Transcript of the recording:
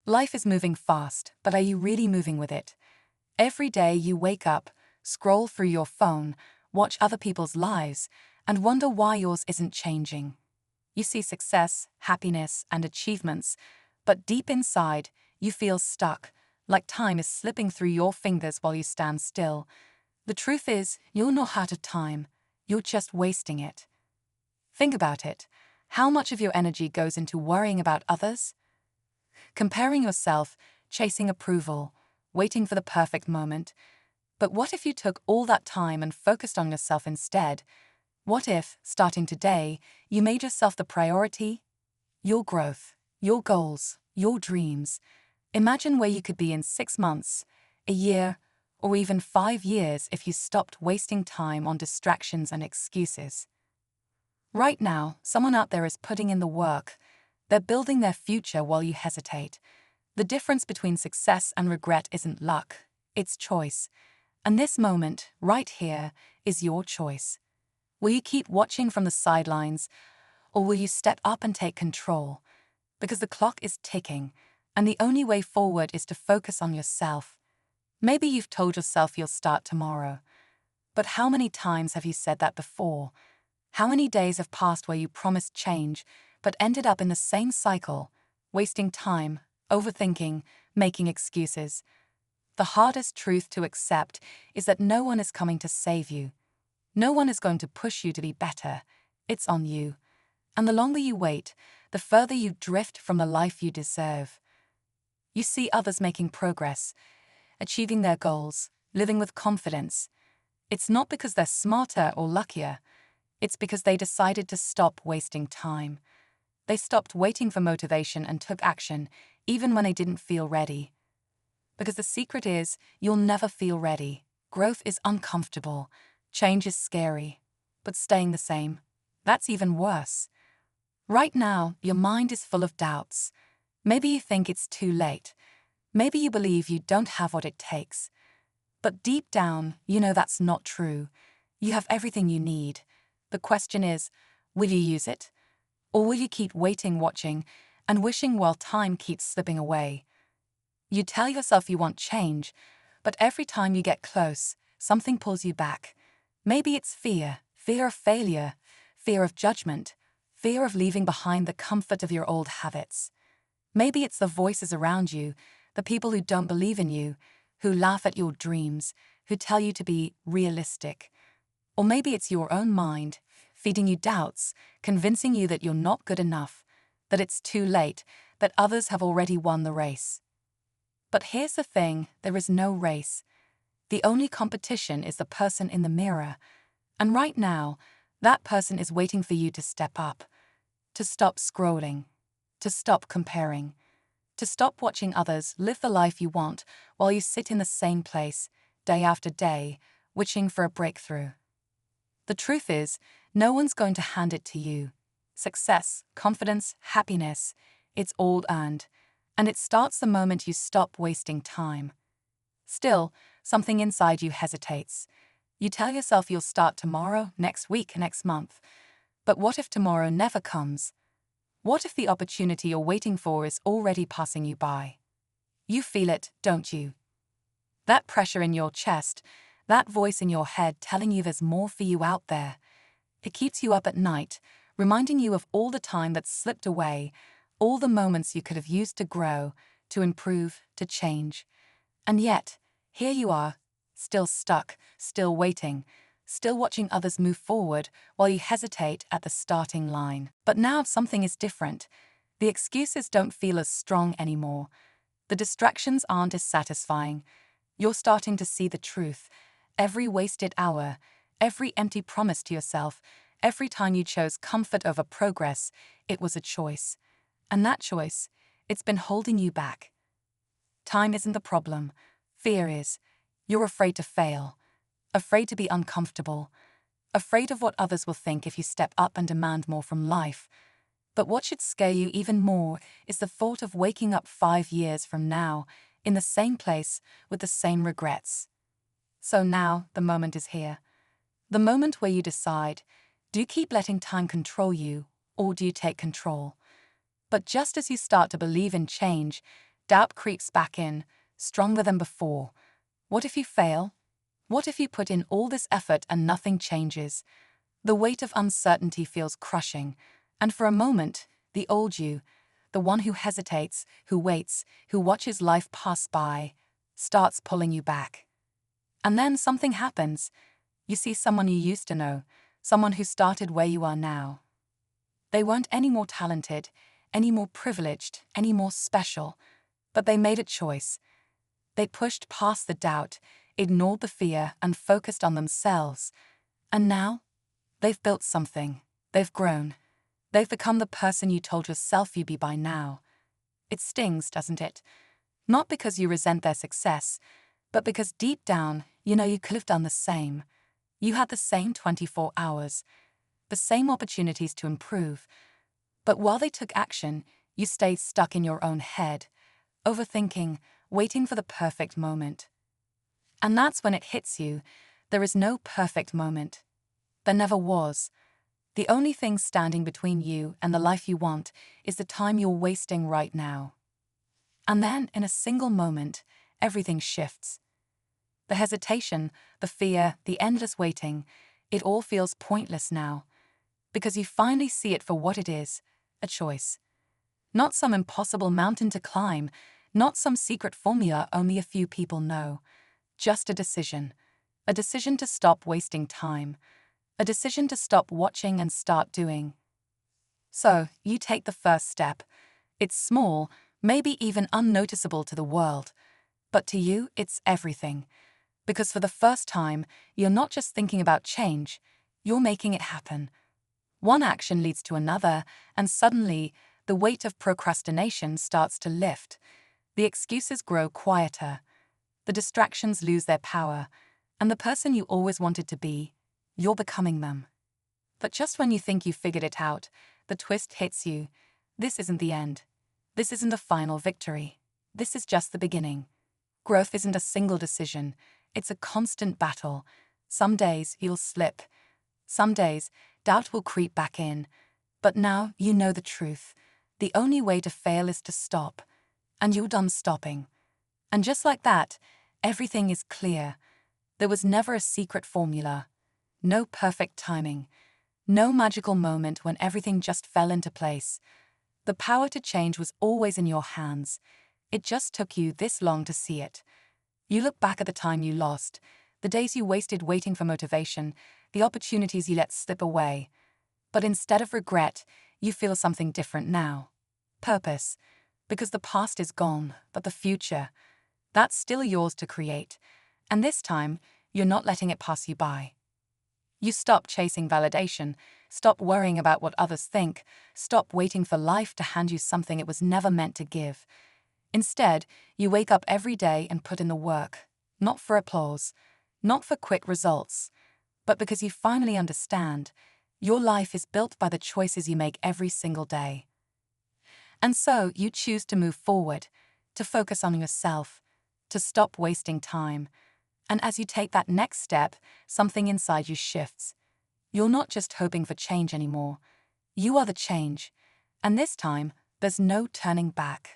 Life is moving fast, but are you really moving with it? Every day you wake up, scroll through your phone, watch other people's lives, and wonder why yours isn't changing. You see success, happiness, and achievements, but deep inside, you feel stuck, like time is slipping through your fingers while you stand still. The truth is, you're not out of time, you're just wasting it. Think about it. How much of your energy goes into worrying about others? Comparing yourself, chasing approval, waiting for the perfect moment. But what if you took all that time and focused on yourself instead? What if, starting today, you made yourself the priority? Your growth, your goals, your dreams. Imagine where you could be in 6 months, a year, or even 5 years if you stopped wasting time on distractions and excuses. Right now, someone out there is putting in the work. They're building their future while you hesitate. The difference between success and regret isn't luck, it's choice. And this moment, right here, is your choice. Will you keep watching from the sidelines, or will you step up and take control? Because the clock is ticking, and the only way forward is to focus on yourself. Maybe you've told yourself you'll start tomorrow. But how many times have you said that before? How many days have passed where you promised change, but ended up in the same cycle, wasting time, overthinking, making excuses? The hardest truth to accept is that no one is coming to save you. No one is going to push you to be better. It's on you. And the longer you wait, the further you drift from the life you deserve. You see others making progress, achieving their goals, living with confidence. It's not because they're smarter or luckier. It's because they decided to stop wasting time. They stopped waiting for motivation and took action, even when they didn't feel ready. Because the secret is, you'll never feel ready. Growth is uncomfortable. Change is scary. But staying the same, that's even worse. Right now, your mind is full of doubts. Maybe you think it's too late. Maybe you believe you don't have what it takes. But deep down, you know that's not true. You have everything you need. The question is, will you use it? Or will you keep waiting, watching, and wishing while time keeps slipping away? You tell yourself you want change, but every time you get close, something pulls you back. Maybe it's fear of failure, fear of judgment, fear of leaving behind the comfort of your old habits. Maybe it's the voices around you, the people who don't believe in you, who laugh at your dreams, who tell you to be realistic. Or maybe it's your own mind, feeding you doubts, convincing you that you're not good enough, that it's too late, that others have already won the race. But here's the thing, there is no race. The only competition is the person in the mirror. And right now, that person is waiting for you to step up, to stop scrolling, to stop comparing, to stop watching others live the life you want while you sit in the same place, day after day, wishing for a breakthrough. The truth is, no one's going to hand it to you. Success, confidence, happiness, it's all earned. And it starts the moment you stop wasting time. Still, something inside you hesitates. You tell yourself you'll start tomorrow, next week, next month. But what if tomorrow never comes? What if the opportunity you're waiting for is already passing you by? You feel it, don't you? That pressure in your chest, that voice in your head telling you there's more for you out there. It keeps you up at night, reminding you of all the time that's slipped away, all the moments you could have used to grow, to improve, to change. And yet, here you are, still stuck, still waiting, still watching others move forward while you hesitate at the starting line. But now something is different. The excuses don't feel as strong anymore. The distractions aren't as satisfying. You're starting to see the truth. Every wasted hour, every empty promise to yourself, every time you chose comfort over progress, it was a choice. And that choice, it's been holding you back. Time isn't the problem. Fear is. You're afraid to fail, afraid to be uncomfortable, afraid of what others will think if you step up and demand more from life. But what should scare you even more is the thought of waking up 5 years from now, in the same place, with the same regrets. So now, the moment is here. The moment where you decide, do you keep letting time control you, or do you take control? But just as you start to believe in change, Doubt creeps back in, stronger than before. What if you fail? What if you put in all this effort and nothing changes? The weight of uncertainty feels crushing, and for a moment, the old you, the one who hesitates, who waits, who watches life pass by, starts pulling you back. And then something happens. You see someone you used to know, someone who started where you are now. They weren't any more talented, any more privileged, any more special, but they made a choice. They pushed past the doubt, ignored the fear, and focused on themselves. And now, they've built something. They've grown. They've become the person you told yourself you'd be by now. It stings, doesn't it? Not because you resent their success, but because deep down, you know you could have done the same. You had the same 24 hours, the same opportunities to improve. But while they took action, you stayed stuck in your own head, overthinking, waiting for the perfect moment. And that's when it hits you. There is no perfect moment. There never was. The only thing standing between you and the life you want is the time you're wasting right now. And then, in a single moment, everything shifts. The hesitation, the fear, the endless waiting, it all feels pointless now. Because you finally see it for what it is, a choice. Not some impossible mountain to climb, not some secret formula only a few people know. Just a decision. A decision to stop wasting time. A decision to stop watching and start doing. So, you take the first step. It's small, maybe even unnoticeable to the world. But to you, it's everything. Because for the first time, you're not just thinking about change, you're making it happen. One action leads to another, and suddenly, the weight of procrastination starts to lift. The excuses grow quieter. The distractions lose their power. And the person you always wanted to be, you're becoming them. But just when you think you figured it out, the twist hits you. This isn't the end. This isn't a final victory. This is just the beginning. Growth isn't a single decision. It's a constant battle. Some days you'll slip. Some days doubt will creep back in. But now you know the truth. The only way to fail is to stop. And you're done stopping. And just like that, everything is clear. There was never a secret formula. No perfect timing. No magical moment when everything just fell into place. The power to change was always in your hands. It just took you this long to see it. You look back at the time you lost, the days you wasted waiting for motivation, the opportunities you let slip away. But instead of regret, you feel something different now. Purpose. Because the past is gone, but the future, that's still yours to create. And this time, you're not letting it pass you by. You stop chasing validation, stop worrying about what others think, stop waiting for life to hand you something it was never meant to give. Instead, you wake up every day and put in the work, not for applause, not for quick results, but because you finally understand your life is built by the choices you make every single day. And so you choose to move forward, to focus on yourself, to stop wasting time. And as you take that next step, something inside you shifts. You're not just hoping for change anymore. You are the change. And this time, there's no turning back.